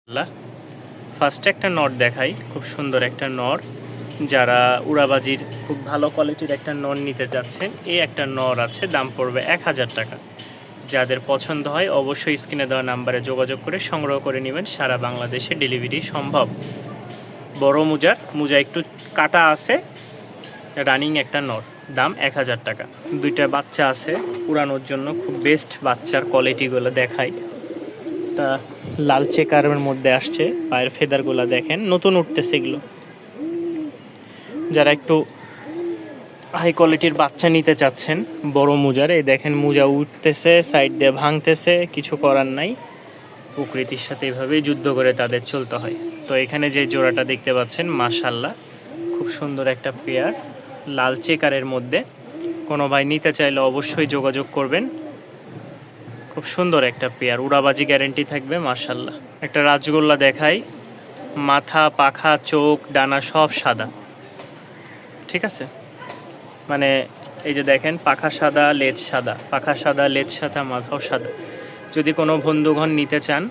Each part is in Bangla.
ফার্স্টে একটা নর দেখাই, খুব সুন্দর একটা নর। যারা উড়াবাজির খুব ভালো কোয়ালিটির একটা নর নিতে যাচ্ছেন, এই একটা নর আছে, দাম পড়বে 1000 টাকা। যাদের পছন্দ হয় অবশ্যই স্ক্রিনে দেওয়া নাম্বারে যোগাযোগ করে সংগ্রহ করে নেবেন। সারা বাংলাদেশে ডেলিভারি সম্ভব। বড় মোজা একটু কাটা আছে, রানিং একটা নর, দাম 1000 টাকা। দুইটা বাচ্চা আছে উড়ানোর জন্য, খুব বেস্ট বাচ্চার কোয়ালিটিগুলো দেখাই। একটা লাল চেকারের মধ্যে আসছে, পায়ের ফেদারগুলো দেখেন, নতুন উঠতেছে এগুলো। যারা একটু হাই কোয়ালিটির বাচ্চা নিতে চাচ্ছেন বড় মোজার, এই দেখেন মোজা উঠতেছে, সাইড দিয়ে ভাঙতেছে, কিছু করার নাই। প্রকৃতির সাথে এভাবেই যুদ্ধ করে তাদের চলতে হয়। তো এখানে যে জোড়াটা দেখতে পাচ্ছেন, মাশাআল্লাহ খুব সুন্দর একটা পেয়ার, লাল চেকারের মধ্যে। কোনো ভাই নিতে চাইলে অবশ্যই যোগাযোগ করবেন। খুব সুন্দর একটা পেয়ার, উড়াবাজি গ্যারেন্টি থাকবে। মাশাআল্লাহ একটা রাজগোল্লা দেখাই, মাথা, পাখা, চোখ, ডানা সব সাদা। ঠিক আছে, মানে এই যে দেখেন, পাখা সাদা, লেজ সাদা, পাখা সাদা, লেজ সাদা, মাথাও সাদা। যদি কোনো বন্ধুগণ নিতে চান,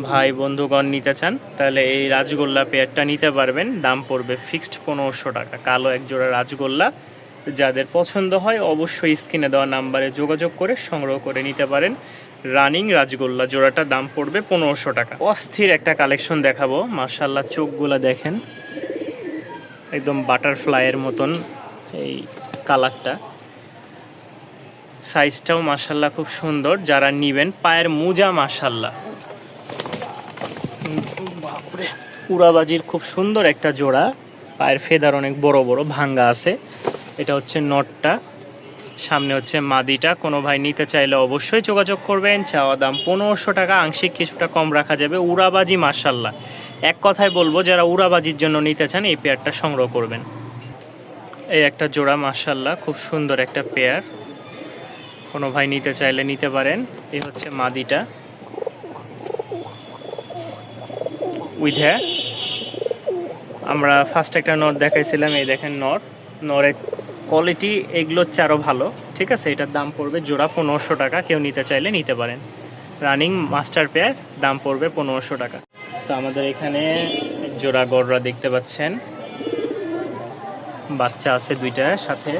ভাই বন্ধুগণ নিতে চান, তাহলে এই রাজগোল্লা পেয়ারটা নিতে পারবেন। দাম পড়বে ফিক্সড 1500 টাকা। কালো এক জোড়া রাজগোল্লা। যাদের পছন্দ হয় অবশ্যই স্ক্রিনে দেওয়া নাম্বারে যোগাযোগ করে সংগ্রহ করে নিতে পারেন। রানিং রাজগোল্লা জোড়াটা দাম পড়বে 1500 টাকা। অস্থির একটা কালেকশন দেখাবো। মাশাআল্লাহ চোখগুলা দেখেন, একদম বাটারফ্লাইয়ের মতন এই কালারটা। সাইজটাও মাশাআল্লাহ খুব সুন্দর। যারা নিবেন, পায়ের মোজা মাশাআল্লাহ, বাপরে, উড়াবাজির খুব সুন্দর একটা জোড়া। পায়ের ফেদার অনেক বড় বড় ভাঙ্গা আছে। এটা হচ্ছে নটটা, সামনে হচ্ছে মাদিটা। কোনো ভাই নিতে চাইলে অবশ্যই যোগাযোগ করবেন। চাওয়া দাম 1500 টাকা, আংশিক কিছুটা কম রাখা যাবে। উড়াবাজি মাশাআল্লাহ, এক কথায় বলবো, যারা উড়াবাজির জন্য নিতে চান এই পেয়ারটা সংগ্রহ করবেন। এই একটা জোড়া মাশাআল্লাহ খুব সুন্দর একটা পেয়ার, কোনো ভাই নিতে চাইলে নিতে পারেন। এই হচ্ছে মাদিটা উইথ হ্যাঁ। আমরা ফার্স্ট একটা নর দেখাইছিলাম, এই দেখেন নরের কোয়ালিটি এগুলোর চেয়ে ভালো। ঠিক আছে, এটার দাম পড়বে জোড়া 1500 টাকা। কেউ নিতে চাইলে নিতে পারেন। রানিং মাস্টার পেয়ার, দাম পড়বে 1500 টাকা। তো আমাদের এখানে জোড়া গররা দেখতে পাচ্ছেন, বাচ্চা আছে দুইটা সাথে।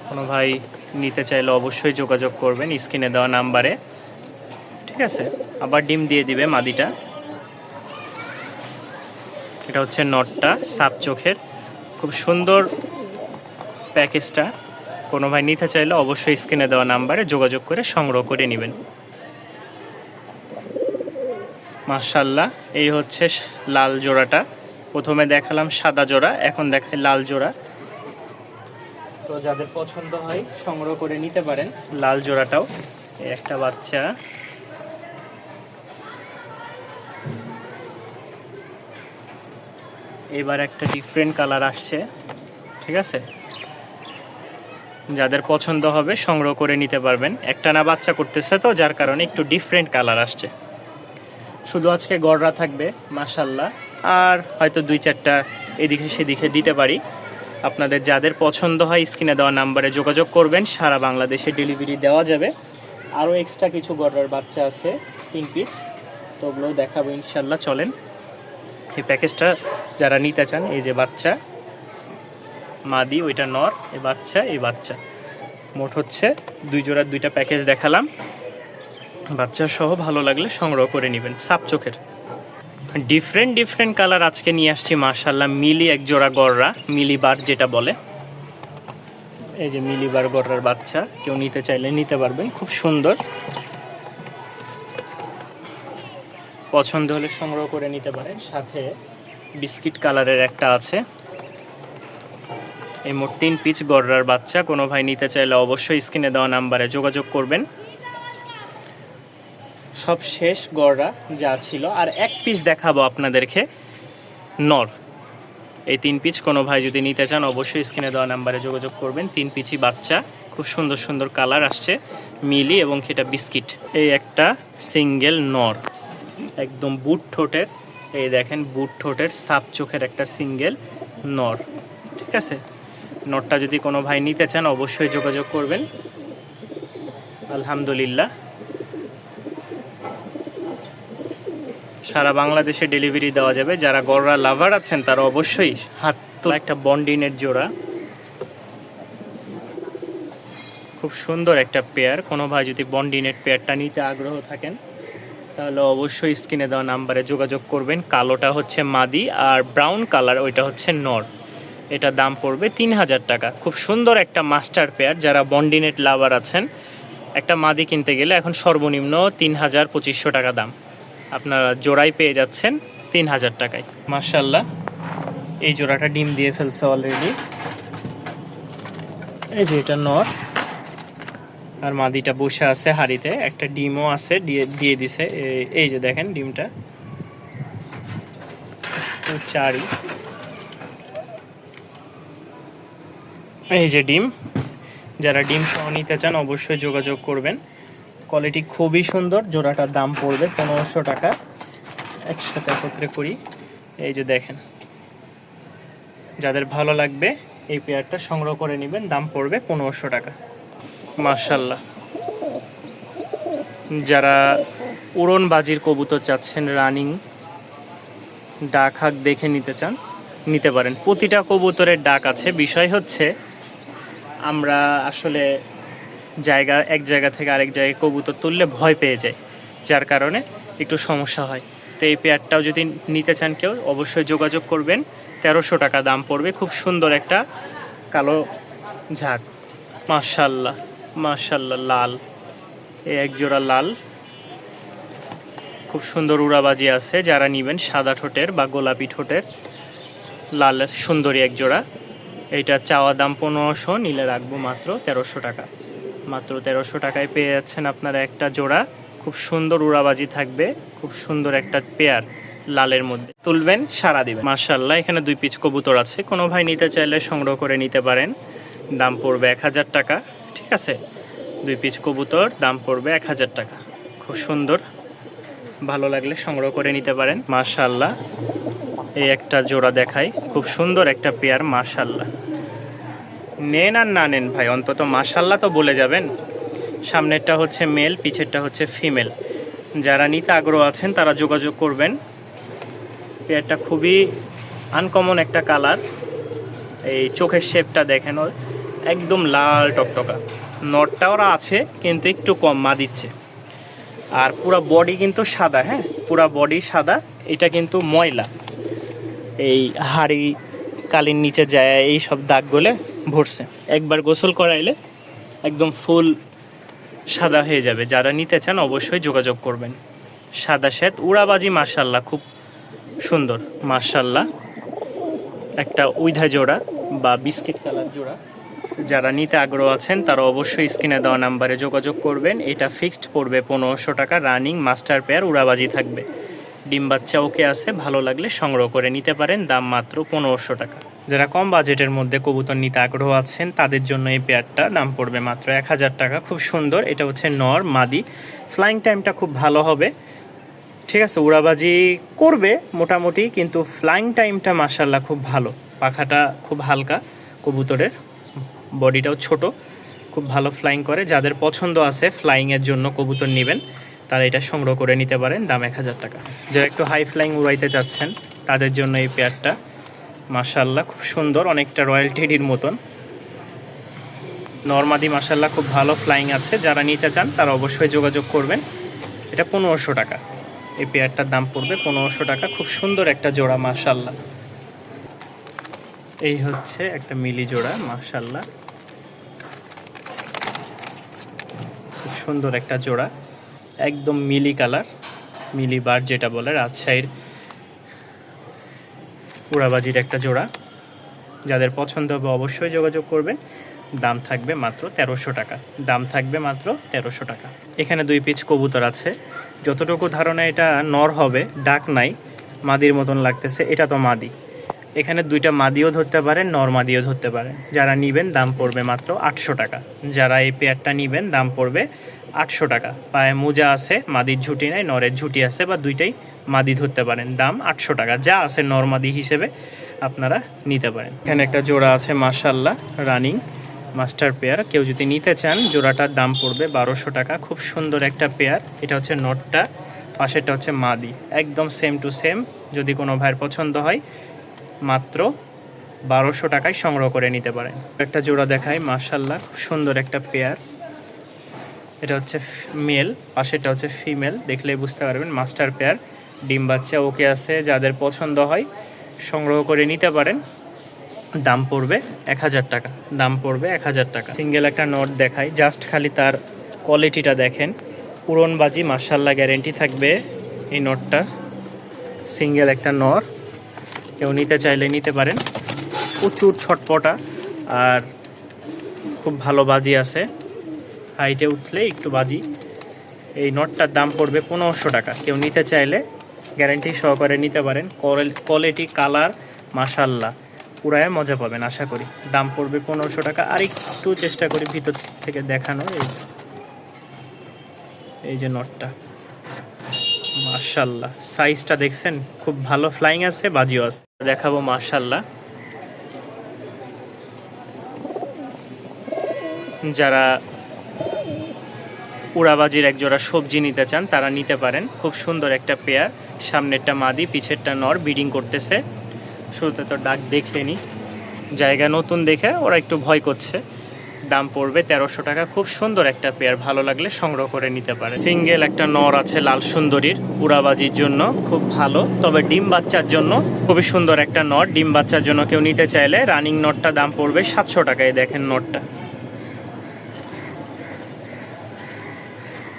কোনো ভাই নিতে চাইলে অবশ্যই যোগাযোগ করবেন স্ক্রিনে দেওয়া নাম্বারে। ঠিক আছে, আবার ডিম দিয়ে দিবে মাদিটা। এটা হচ্ছে নটটা, সাপ চোখের, খুব সুন্দর প্যাকেজটা। কোনো ভাই নিতে চাইলে অবশ্যই স্ক্রিনে দেওয়া নাম্বারে যোগাযোগ করে সংগ্রহ করে নেবেন। মাশাআল্লাহ এই হচ্ছে লাল জোড়াটা। প্রথমে দেখালাম সাদা জোড়া, এখন দেখাই লাল জোড়া। তো যাদের পছন্দ হয় সংগ্রহ করে নিতে পারেন লাল জোড়াটাও। এই একটা বাচ্চা, এবার একটা ডিফারেন্ট কালার আসছে। ঠিক আছে, যাদের পছন্দ হবে সংগ্রহ করে নিতে পারবেন। একটা না বাচ্চা করতেছে, তো যার কারণে একটু ডিফারেন্ট কালার আসছে। শুধু আজকে গড়রা থাকবে মাশাআল্লাহ, আর হয়তো 2-4টা এদিকে সেদিকে দিতে পারি। আপনাদের যাদের পছন্দ হয় স্ক্রিনে দেওয়া নাম্বারে যোগাযোগ করবেন। সারা বাংলাদেশে ডেলিভারি দেওয়া যাবে। আরও এক্সট্রা কিছু গড়ার বাচ্চা আছে 3 পিস, তো ওগুলোও দেখাবো ইনশাল্লাহ। চলেন, এই প্যাকেজটা যারা নিতে চান, এই যে বাচ্চা মাদি, ওইটা নর, এই বাচ্চা, মোট হচ্ছে 2 জোড়ার 2টা প্যাকেজ দেখালাম। বাচ্চা সহ ভালো লাগলে সংগ্রহ করে নেবেন। সাপ চোখের ডিফারেন্ট কালার আজকে নিয়ে আসছি মাশাআল্লাহ। মিলি এক জোড়া গড়রা, মিলিবার যেটা বলে, এই যে মিলিবার গড়রার বাচ্চা। কেউ নিতে চাইলে নিতে পারবেন, খুব সুন্দর। পছন্দ হলে সংগ্রহ করে নিতে পারেন। সাথে বিস্কিট কালারের একটা আছে। এই মোট 3 পিস গড়রার বাচ্চা। কোনো ভাই নিতে চাইলে অবশ্যই স্ক্রিনে দেওয়া নাম্বারে যোগাযোগ করবেন। সব শেষ গড়রা যা ছিল, আর 1 পিস দেখাবো আপনাদেরকে নর। এই 3 পিস কোনো ভাই যদি নিতে চান অবশ্যই স্ক্রিনে দেওয়া নাম্বারে যোগাযোগ করবেন। 3 পিসই বাচ্চা, খুব সুন্দর কালার আসছে, মিলি এবং সেটা বিস্কিট। এই একটা সিঙ্গেল নর, একদম বুট ঠোঁটের, এই দেখেন বুট ঠোঁটের সাপ চোখের একটা সিঙ্গেল নর। ঠিক আছে, নটটা যদি কোনো ভাই নিতে চান অবশ্যই যোগাযোগ করবেন। আলহামদুলিল্লাহ। সারা বাংলাদেশে ডেলিভারি দেওয়া যাবে। যারা গররা লাভার আছেন তারা অবশ্যই হাত তোলা। একটা বন্ডিনের জোড়া, খুব সুন্দর একটা পেয়ার। কোনো ভাই যদি বন্ডিনেট পেয়ারটা নিতে আগ্রহ থাকেন তাহলে অবশ্যই স্ক্রিনে দেওয়া নাম্বারে যোগাযোগ করবেন। কালোটা হচ্ছে মাদি আর ব্রাউন কালার ওইটা হচ্ছে নর। এটা দাম পড়বে 3000 টাকা। খুব সুন্দর একটা মাস্টার পেয়ার। যারা বন্ডিনেট লাভার আছেন, একটা মাদি কিনতে গেলে এখন সর্বনিম্ন 3000-2500 টাকা দাম, আপনারা জোড়াই পেয়ে যাচ্ছেন 3000 টাকায়। মাশাআল্লাহ, এই জোড়াটা ডিম দিয়ে ফেলছে অলরেডি। এই যে এটা নর আর মাদিটা বসে আছে হাড়িতে, একটা ডিমও আছে দিয়ে দিছে। এই যে দেখেন ডিমটা, চারি। এই যে ডিম, যারা ডিম সহ নিতে চান অবশ্যই যোগাযোগ করবেন। কোয়ালিটি খুবই সুন্দর। জোড়াটার দাম পড়বে 1500 টাকা। একসাথে একত্রে করি। এই যে দেখেন, যাদের ভালো লাগবে এই পেয়ারটা সংগ্রহ করে নেবেন। দাম পড়বে 1500 টাকা। মাশাআল্লাহ, যারা উড়নবাজির কবুতর চাচ্ছেন, রানিং ডাক হাক দেখে নিতে চান, নিতে পারেন। প্রতিটা কবুতরের ডাক আছে। বিষয় হচ্ছে আমরা আসলে এক জায়গা থেকে আরেক জায়গায় কবুতর তুললে ভয় পেয়ে যায়, যার কারণে একটু সমস্যা হয়। তো এই পেয়ারটাও যদি নিতে চান কেউ অবশ্যই যোগাযোগ করবেন। 1300 টাকা দাম পড়বে। খুব সুন্দর একটা কালো ঝাঁক। মাশাআল্লাহ মাশাআল্লাহ, লাল, এই এক জোড়া লাল, খুব সুন্দর উড়াবাজি আছে। যারা নিবেন সাদা ঠোঁটের বা গোলাপি ঠোঁটের লালের সুন্দরী এক জোড়া। এইটা চাওয়া দাম 1500, নিলে রাখবো মাত্র 1300 টাকা। মাত্র 1300 টাকায় পেয়ে যাচ্ছেন আপনারা একটা জোড়া। খুব সুন্দর উড়াবাজি থাকবে, খুব সুন্দর একটা পেয়ার লালের মধ্যে। তুলবেন, সারা দিবেন। মাশাআল্লাহ, এখানে 2 পিস কবুতর আছে। কোনো ভাই নিতে চাইলে সংগ্রহ করে নিতে পারেন। দাম পড়বে 1000 টাকা। ঠিক আছে, 2 পিস কবুতর, দাম পড়বে 1000 টাকা। খুব সুন্দর, ভালো লাগলে সংগ্রহ করে নিতে পারেন। মাশাআল্লাহ, এই একটা জোড়া দেখাই, খুব সুন্দর একটা পেয়ার। মাশাআল্লাহ, নেন আর না নেন ভাই, অন্তত মাশাআল্লাহ তো বলে যাবেন। সামনেরটা হচ্ছে মেল, পিছেরটা হচ্ছে ফিমেল। যারা নিতে আগ্রহ আছেন তারা যোগাযোগ করবেন। পেয়ারটা খুবই আনকমন একটা কালার। এই চোখের শেপটা দেখেন, একদম লাল টকটকা। নটটা ওরা আছে কিন্তু একটু কম মা দিচ্ছে। আর পুরা বডি কিন্তু সাদা। হ্যাঁ, পুরা বডি সাদা। এটা কিন্তু ময়লা, এই হাড়ি কালির নিচে যায় এই সব দাগগুলো ভরছে। একবার গোসল করাইলে একদম ফুল সাদা হয়ে যাবে। যারা নিতে চান অবশ্যই যোগাযোগ করবেন। সাদা শ্বেত উড়াবাজি, মাশাআল্লাহ, খুব সুন্দর। মাশাআল্লাহ, একটা উইধা জোড়া বা বিস্কিট কালার জোড়া। যারা নিতে আগ্রহ আছেন তারা অবশ্যই স্ক্রিনে দেওয়া নাম্বারে যোগাযোগ করবেন। এটা ফিক্সড পড়বে 1500 টাকা। রানিং মাস্টার পেয়ার, উড়াবাজি থাকবে। ডিম বাচ্চা ওকে আছে, ভালো লাগলে সংগ্রহ করে নিতে পারেন। দাম মাত্র 1500 টাকা। যারা কম বাজেটের মধ্যে কবুতর নিতে আগ্রহ আছেন তাদের জন্য এই পেয়ারটা দাম পড়বে মাত্র 1000 টাকা। খুব সুন্দর। এটা হচ্ছে নর মাদি। ফ্লাইং টাইমটা খুব ভালো হবে। ঠিক আছে, উড়াবাজি করবে মোটামুটি, কিন্তু ফ্লাইং টাইমটা মাশাআল্লাহ খুব ভালো। পাখাটা খুব হালকা, কবুতরের বডিটাও ছোট, খুব ভালো ফ্লাইং করে। যাদের পছন্দ আছে ফ্লাইংয়ের জন্য কবুতর নেবেন তারা এটা সংগ্রহ করে নিতে পারেন। দাম 1000 টাকা। যারা একটু হাই ফ্লাইং উড়াইতে চাচ্ছেন তাদের জন্য এই পেয়ারটা মাশাআল্লাহ খুব সুন্দর, অনেকটা রয়্যাল টেডির মতন। নরমাদি মাশাআল্লাহ খুব ভালো ফ্লাইং আছে। যারা নিতে চান তারা অবশ্যই যোগাযোগ করবেন। এটা 1500 টাকা। এই পেয়ারটার দাম পড়বে 1500 টাকা। খুব সুন্দর একটা জোড়া, মাশাআল্লাহ। এই হচ্ছে একটা মিলি জোড়া, মাশাআল্লাহ, খুব সুন্দর একটা জোড়া, একদম মিলি কালার, মিলি বার যেটা বলে, রাজশাহীর উড়াবাজির একটা জোড়া। যাদের পছন্দ হবে অবশ্যই যোগাযোগ করবেন। দাম থাকবে মাত্র 1300 টাকা। দাম থাকবে মাত্র 1300 টাকা। এখানে 2 পিস কবুতর আছে। যতটুকু ধারণা এটা নর হবে, ডাক নাই, মাদির মতন লাগতেছে। এটা তো মাদি। এখানে 2টা মাদিও ধরতে পারেন, নর মাদিও ধরতে পারেন। যারা নিবেন দাম পড়বে মাত্র 800 টাকা। যারা এই পেয়ারটা নিবেন দাম পড়বে 800 টাকা। পায়ে মোজা আছে, মাদির ঝুঁটি নাই, নরের ঝুঁটি আছে, বা 2টাই মাদি ধরতে পারেন। দাম 800 টাকা। যা আছে নর মাদি হিসেবে আপনারা নিতে পারেন। এখানে একটা জোড়া আছে মাশাআল্লাহ, রানিং মাস্টার পেয়ার। কেউ যদি নিতে চান জোড়াটার দাম পড়বে 1200 টাকা। খুব সুন্দর একটা পেয়ার। এটা হচ্ছে নটটা, পাশেরটা হচ্ছে মাদি, একদম সেম টু সেম। যদি কোনো ভাইয়ের পছন্দ হয় মাত্র 1200 টাকায় সংগ্রহ করে নিতে পারেন। একটা জোড়া দেখায়, মাশাআল্লাহ খুব সুন্দর একটা পেয়ার। এটা হচ্ছে মেল, পাশেরটা হচ্ছে ফিমেল। দেখলেই বুঝতে পারবেন মাস্টার পেয়ার। ডিম বাচ্চা ওকে আছে, যাদের পছন্দ হয় সংগ্রহ করে নিতে পারেন। দাম পড়বে 1000 টাকা। দাম পড়বে 1000 টাকা। সিঙ্গেল একটা নট দেখায়, জাস্ট খালি তার কোয়ালিটিটা দেখেন। উড়নবাজি মাশাআল্লাহ গ্যারেন্টি থাকবে এই নটটা। সিঙ্গেল একটা নর, কেউ নিতে চাইলে নিতে পারেন। প্রচুর ছটপটা আর খুব ভালো বাজি আছে, হাইটে উঠলে একটু বাজি। এই নটটার দাম পড়বে 1500 টাকা। কেউ নিতে চাইলে গ্যারেন্টি সহকারে নিতে পারেন। কোয়ালিটি কালার মাশাআল্লাহ পুরায় মজা পাবেন আশা করি। দাম পড়বে 1500 টাকা। আর একটু চেষ্টা করি ভিতর থেকে দেখানো। এই যে নটটা মাশাআল্লাহ, সাইজটা দেখছেন, খুব ভালো ফ্লাইং আছে, বাজিও আছে। দেখাবো মাশাআল্লাহ। যারা উড়াবাজির একজোড়া সবজি নিতে চান তারা নিতে পারেন। খুব সুন্দর একটা পেয়ার। সামনেরটা মাদি, পিছেরটা নর ব্রিডিং করতেছে। শুরুতে তো ডাক দেখলেনি, জায়গা নতুন দেখে ওরা একটু ভয় করছে। দাম পড়বে 1300 টাকা। খুব সুন্দর একটা পেয়ার, ভালো লাগলে সংগ্রহ করে নিতে পারে। সিঙ্গেল একটা নর আছে লাল সুন্দরীর, উড়াবাজির জন্য খুব ভালো, তবে ডিম বাচ্চার জন্য খুবই সুন্দর একটা নর। ডিম বাচ্চার জন্য কেউ নিতে চাইলে রানিং নটটা দাম পড়বে 700 টাকায়। দেখেন নটটা,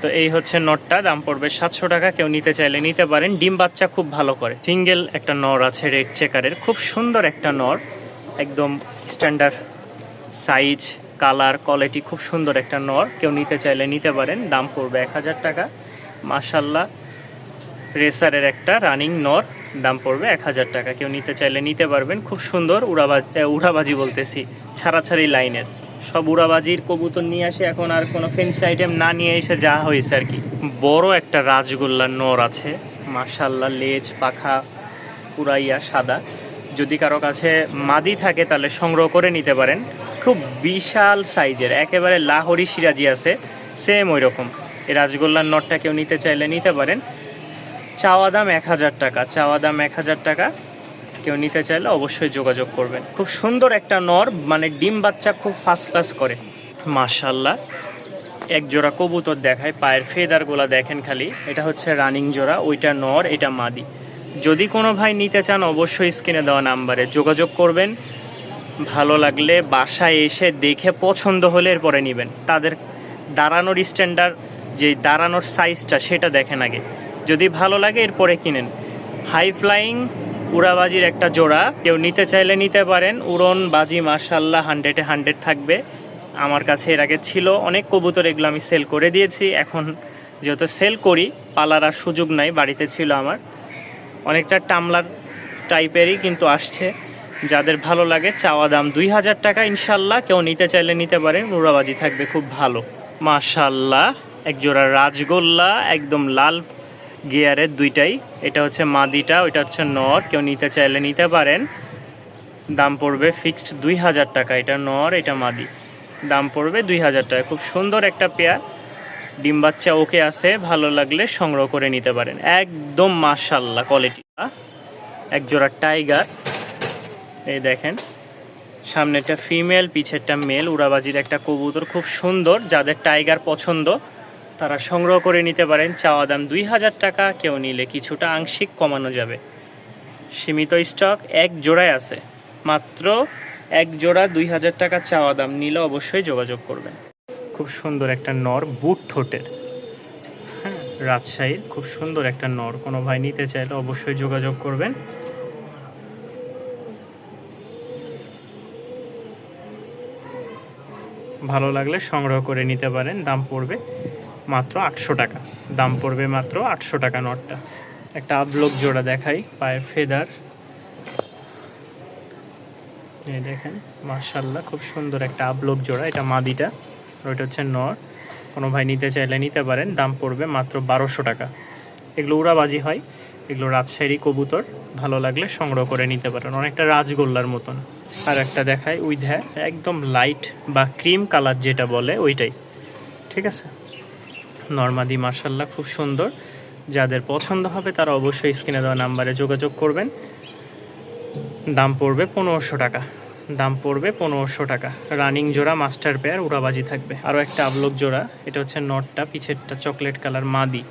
তো এই হচ্ছে নটটা, দাম পড়বে 700 টাকা। কেউ নিতে চাইলে নিতে পারেন। ডিম বাচ্চা খুব ভালো করে। সিঙ্গেল একটা নর আছে রেড চেকারের, খুব সুন্দর একটা নর, একদম স্ট্যান্ডার্ড সাইজ, কালার, কোয়ালিটি খুব সুন্দর একটা নর। কেউ নিতে চাইলে নিতে পারেন। দাম পড়বে 1000 টাকা। মাশাআল্লাহ রেসারের একটা রানিং নর, দাম পড়বে 1000 টাকা। কেউ নিতে চাইলে নিতে পারবেন। খুব সুন্দর উড়াবাজি বলতেছি, ছাড়াছাড়ি লাইনের সব উড়াবাজির কবুতর নিয়ে আসে এখন, আর কোনো ফেন্সি আইটেম না নিয়ে এসে যা হয়েছে আর কি। বড় একটা রাজগোল্লার নর আছে মাশাআল্লাহ, লেজ পাখা পুরাইয়া সাদা। যদি কারো কাছে মাদি থাকে তাহলে সংগ্রহ করে নিতে পারেন। খুব বিশাল সাইজের, একেবারে লাহোরি সিরাজি আছে সেম ওই রকম। এই রাজগোল্লার নরটা কেউ নিতে চাইলে নিতে পারেন। চাওয়া দাম 1000 টাকা। চাওয়া দাম 1000 টাকা। কেউ নিতে চাইলে অবশ্যই যোগাযোগ করবেন। খুব সুন্দর একটা নর, মানে ডিম বাচ্চা খুব ফার্স্ট ক্লাস করে মাশাআল্লাহ। এক জোড়া কবুতর দেখায়, পায়ের ফেদারগুলা দেখেন খালি। এটা হচ্ছে রানিং জোড়া, ওইটা নর, এটা মাদি। যদি কোনো ভাই নিতে চান অবশ্যই স্ক্রিনে দেওয়া নাম্বারে যোগাযোগ করবেন। ভালো লাগলে বাসায় এসে দেখে পছন্দ হলে এরপরে নেবেন। তাদের দাঁড়ানোর স্ট্যান্ডার্ড, যে দাঁড়ানোর সাইজটা সেটা দেখেন আগে, যদি ভালো লাগে এরপরে কিনেন। হাই ফ্লাইং উড়াবাজির একটা জোড়া, কেউ নিতে চাইলে নিতে পারেন। উড়নবাজি মাশাআল্লাহ 100-এ 100 থাকবে। আমার কাছে এর আগে ছিল অনেক কবুতর, এগুলো আমি সেল করে দিয়েছি। এখন যেহেতু সেল করি, পালার আর সুযোগ নাই, বাড়িতে ছিল আমার। অনেকটা টামলার টাইপেরই কিন্তু আসছে। যাদের ভালো লাগে, চাওয়া দাম 2000 টাকা। ইনশাল্লাহ কেউ নিতে চাইলে নিতে পারেন। উড়াবাজি থাকবে খুব ভালো মাশাআল্লাহ। একজোড়া রাজগোল্লা, একদম লাল গিয়ারের দুইটাই। এটা হচ্ছে মাদিটা, ওইটা হচ্ছে নর। কেউ নিতে চাইলে নিতে পারেন। দাম পড়বে ফিক্সড 2000 টাকা। এটা নর, এটা মাদি, দাম পড়বে 2000 টাকা। খুব সুন্দর একটা পেয়ার, ডিম বাচ্চা ওকে আছে, ভালো লাগলে সংগ্রহ করে নিতে পারেন। একদম মাশাআল্লাহ কোয়ালিটি। একজোড়া টাইগার, এই দেখেন সামনেটা ফিমেল, পিছেরটা মেল। উড়াবাজির একটা কবুতর, খুব সুন্দর। যাদের টাইগার পছন্দ তারা সংগ্রহ করে নিতে পারেন। চাওয়া দাম 2000 টাকা। কেউ নিলে কিছুটা আংশিক কমানো যাবে। সীমিত স্টক, এক জোড়ায় আছে, মাত্র এক জোড়া 2000 টাকা চাওয়া দাম। নিলে অবশ্যই যোগাযোগ করবেন। খুব সুন্দর একটা নর, বুট ঠোঁটের, হ্যাঁ রাজশাহীর, খুব সুন্দর একটা নর। কোনো ভাই নিতে চাইলে অবশ্যই যোগাযোগ করবেন। ভালো লাগলে সংগ্রহ করে নিতে পারেন। দাম পড়বে মাত্র 800 টাকা। দাম পড়বে মাত্র 800 টাকা নটটা। একটা আবলক জোড়া দেখাই, পায়ের ফেদার, এই দেখেন মাশাআল্লাহ খুব সুন্দর একটা আবলক জোড়া। এটা মাদিটা, ওইটা হচ্ছে নর। কোনো ভাই নিতে চাইলে নিতে পারেন। দাম পড়বে মাত্র 1200 টাকা। এগুলো উড়াবাজি হয়, এগুলো রাজশাহী কবুতর। ভালো লাগলে সংগ্রহ করে নিতে পারেন। অনেকটা রাজগোল্লার মতন। আর একটা দেখাই উইথ হ্যাঁ একদম লাইট বা ক্রিম কালার যেটা বলে ওইটাই, ঠিক আছে। নরমাদি মাশাআল্লাহ খুব সুন্দর। যাদের পছন্দ হবে তারা অবশ্যই স্ক্রিনে দেওয়া নাম্বারে যোগাযোগ করবেন। দাম পড়বে 1500 টাকা, দাম পড়বে 1500 টাকা। রানিং জোড়া মাস্টার পেয়ার, উড়াবাজি থাকবে। আরও একটা আবলক জোড়া, এটা হচ্ছে নটটা, পিছেরটা চকলেট কালার মাদি।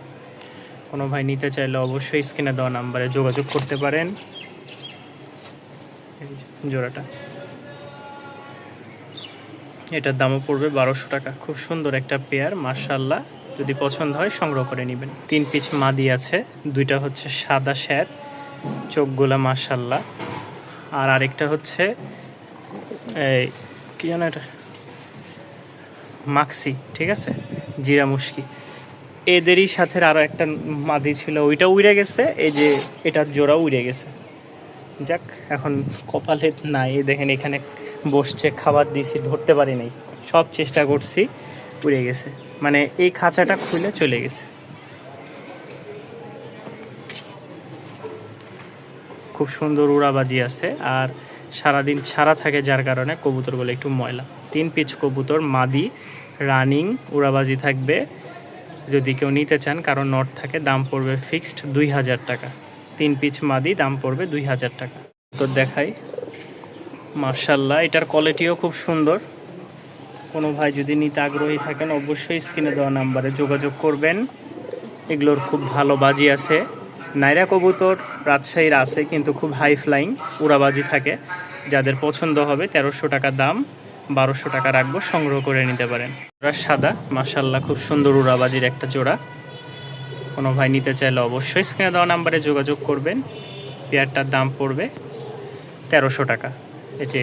কোনো ভাই নিতে চাইলে অবশ্যই স্ক্রিনে দেওয়া নাম্বারে যোগাযোগ করতে পারেন। জোড়াটা, এটার দামও পড়বে 1200 টাকা। খুব সুন্দর একটা পেয়ার মাশাআল্লাহ, যদি পছন্দ হয় সংগ্রহ করে নেবেন। 3 পিচ মাদি আছে, দুইটা হচ্ছে সাদা শ্যাত, চোখগুলা মাশাআল্লাহ। আর আরেকটা হচ্ছে এই কি জানো এটা, মাক্সি, ঠিক আছে, জিরা মুশকি। এদেরই সাথে আরও একটা মাদি ছিল, ওইটা উড়ে গেছে। এই যে এটার জোড়া উড়ে গেছে। যাক, এখন কপালে নাই। দেখেন এখানে বসছে, খাবার দিয়েছি, ধরতে পারি নাই, সব চেষ্টা করছি, উড়ে গেছে। মানে এই খাঁচাটা খুলে চলে গেছে। খুব সুন্দর উড়াবাজি আছে, আর সারাদিন ছাড়া থাকে যার কারণে কবুতরগুলো একটু ময়লা। 3 পিচ কবুতর মাদি, রানিং, উড়াবাজি থাকবে। যদি কেউ নিতে চান, কারণ নট থাকে, দাম পড়বে ফিক্সড 2000 টাকা। 3 পিচ মাদি, দাম পড়বে 2000 টাকা। তো দেখাই মাশাআল্লাহ, এটার কোয়ালিটিও খুব সুন্দর। কোনো ভাই যদি নিতে আগ্রহী থাকেন অবশ্যই স্ক্রিনে দেওয়া নাম্বারে যোগাযোগ করবেন। এগুলোর খুব ভালো বাজি আছে। নাইরা কবুতর রাজশাহীর আছে, কিন্তু খুব হাই ফ্লাইং, উড়াবাজি থাকে। যাদের পছন্দ হবে 1300 টাকা দাম, 1200 টাকা রাখবো, সংগ্রহ করে নিতে পারেন। ওরা সাদা মাশাআল্লাহ, খুব সুন্দর উড়াবাজির একটা জোড়া। কোনো ভাই নিতে চাইলে অবশ্যই স্ক্রিনে দেওয়া নাম্বারে যোগাযোগ করবেন। পেয়ারটার দাম পড়বে 1300 টাকা।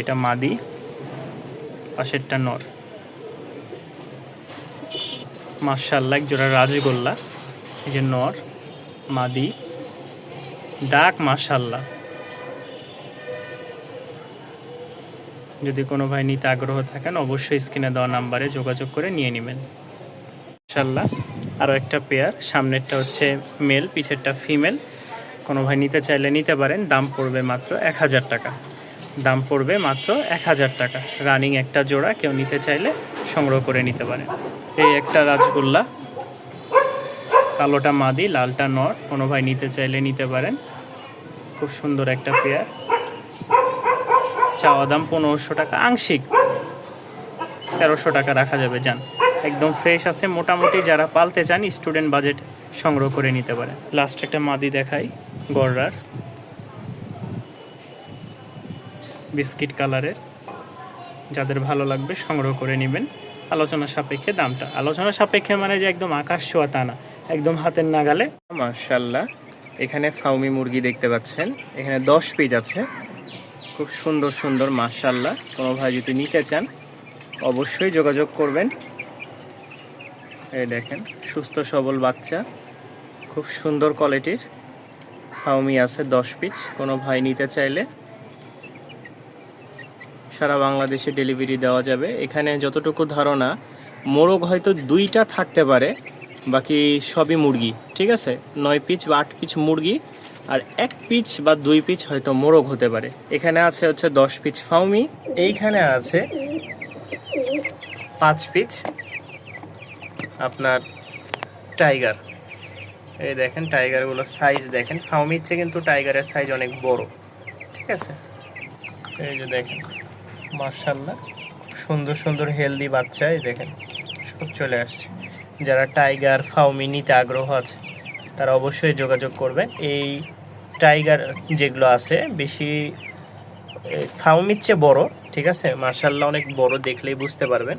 এটা মাদি, পাশেরটা নর। মাশাআল্লাহ, এক জোড়া রাজগোল্লা। এই যে নর, মাদি, ডাক মাশাআল্লাহ। যদি কোনো ভাই নিতে আগ্রহ থাকেন অবশ্যই স্ক্রিনে দেওয়া নাম্বারে যোগাযোগ করে নিয়ে নেবেন। মাশাআল্লাহ, আরও একটা পেয়ার, সামনেরটা হচ্ছে মেল, পিছেরটা ফিমেল। কোনো ভাই নিতে চাইলে নিতে পারেন। দাম পড়বে মাত্র 1000 টাকা, দাম পড়বে মাত্র 1000 টাকা। রানিং একটা জোড়া, কেউ নিতে চাইলে সংগ্রহ করে নিতে পারেন। এই একটা রাজগোল্লা, কালোটা মাদি, লালটা নর। কোনো ভাই নিতে চাইলে নিতে পারেন। খুব সুন্দর একটা পেয়ার। চাওয়া দাম 1500 টাকা, আংশিক 1300 টাকা রাখা যাবে। যান, একদম ফ্রেশ আছে, মোটামুটি যারা পালতে চান স্টুডেন্ট বাজেট সংগ্রহ করে নিতে পারেন। লাস্ট একটা মাদি দেখাই, গররার, বিস্কিট কালারের। যাদের ভালো লাগবে সংগ্রহ করে নেবেন। আলোচনা সাপেক্ষে দামটা, আলোচনা সাপেক্ষে মানে যে একদম আকাশ ছোঁয়া তা না, একদম হাতের নাগালে। মাশাআল্লাহ, এখানে ফাউমি মুরগি দেখতে পাচ্ছেন, এখানে 10 পিস আছে, খুব সুন্দর সুন্দর মাশাআল্লাহ। কোনো ভাই যদি নিতে চান অবশ্যই যোগাযোগ করবেন। এই দেখেন সুস্থ সবল বাচ্চা, খুব সুন্দর কোয়ালিটির ফাউমি আছে 10 পিস। কোনো ভাই নিতে চাইলে সারা বাংলাদেশে ডেলিভারি দেওয়া যাবে। এখানে যতটুকু ধারণা মোরগ হয়তো 2টা থাকতে পারে, বাকি সবই মুরগি, ঠিক আছে। 9 পিস বা 8 পিস মুরগি, আর 1 পিস বা 2 পিস হয়তো মোরগ হতে পারে। এখানে আছে হচ্ছে 10 পিস ফাউমি, এইখানে আছে 5 পিস আপনার টাইগার। এই দেখেন টাইগারগুলোর সাইজ দেখেন, ফাউমির চেয়ে কিন্তু টাইগারের সাইজ অনেক বড়, ঠিক আছে। এই যে দেখেন মাশাআল্লাহ, সুন্দর সুন্দর হেলদি বাচ্চা, এই দেখেন সব চলে আসছে। যারা টাইগার ফাউমি নিতে আগ্রহ আছে তারা অবশ্যই যোগাযোগ করবেন। এই টাইগার যেগুলো আছে বেশি ফাউমির চেয়ে বড়, ঠিক আছে, মাশাআল্লাহ অনেক বড়, দেখলেই বুঝতে পারবেন।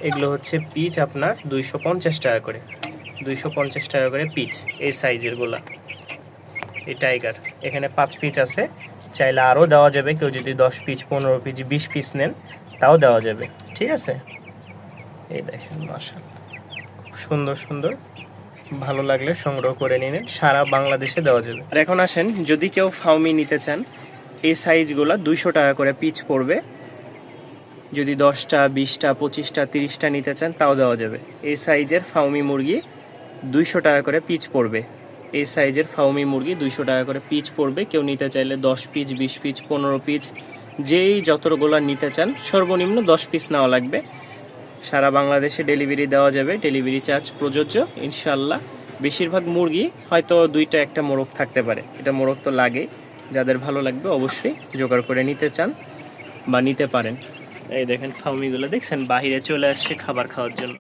এগুলো হচ্ছে পিচ আপনার 250 টাকা করে, 250 টাকা করে পিচ এই সাইজেরগুলা। এই টাইগার এখানে 5 পিস আছে, চাইলে আরও দেওয়া যাবে। কেউ যদি 10 পিস 15 পিস 20 পিস নেন তাও দেওয়া যাবে, ঠিক আছে। এই দেখেন মাশাআল্লাহ, সুন্দর সুন্দর, ভালো লাগলে সংগ্রহ করে নিন, সারা বাংলাদেশে দেওয়া যাবে। আর এখন আসেন, যদি কেউ ফাউমি নিতে চান এই সাইজগুলো 200 টাকা করে পিচ পড়বে। যদি 10টা 20টা 25টা 30টা নিতে চান তাও দেওয়া যাবে। এই সাইজের ফাউমি মুরগি 200 টাকা করে পিচ পড়বে। এই সাইজের ফাউমি মুরগি 200 টাকা করে পিচ পড়বে। কেউ নিতে চাইলে 10 পিস 20 পিস 15 পিস যেই যতগুলো নিতে চান সর্বনিম্ন 10 পিস নেওয়া লাগবে। সারা বাংলাদেশে ডেলিভারি দেওয়া যাবে, ডেলিভারি চার্জ প্রযোজ্য ইনশাআল্লাহ। বেশিরভাগ মুরগি হয়তো 2টা একটা মোরগ থাকতে পারে, এটা মোরগ তো লাগে। যাদের ভালো লাগবে অবশ্যই জোগাড় করে নিতে চান বা নিতে পারেন। এই দেখেন ফাউমিগুলো দেখছেন বাহিরে চলে আসছে খাবার খাওয়ার জন্য।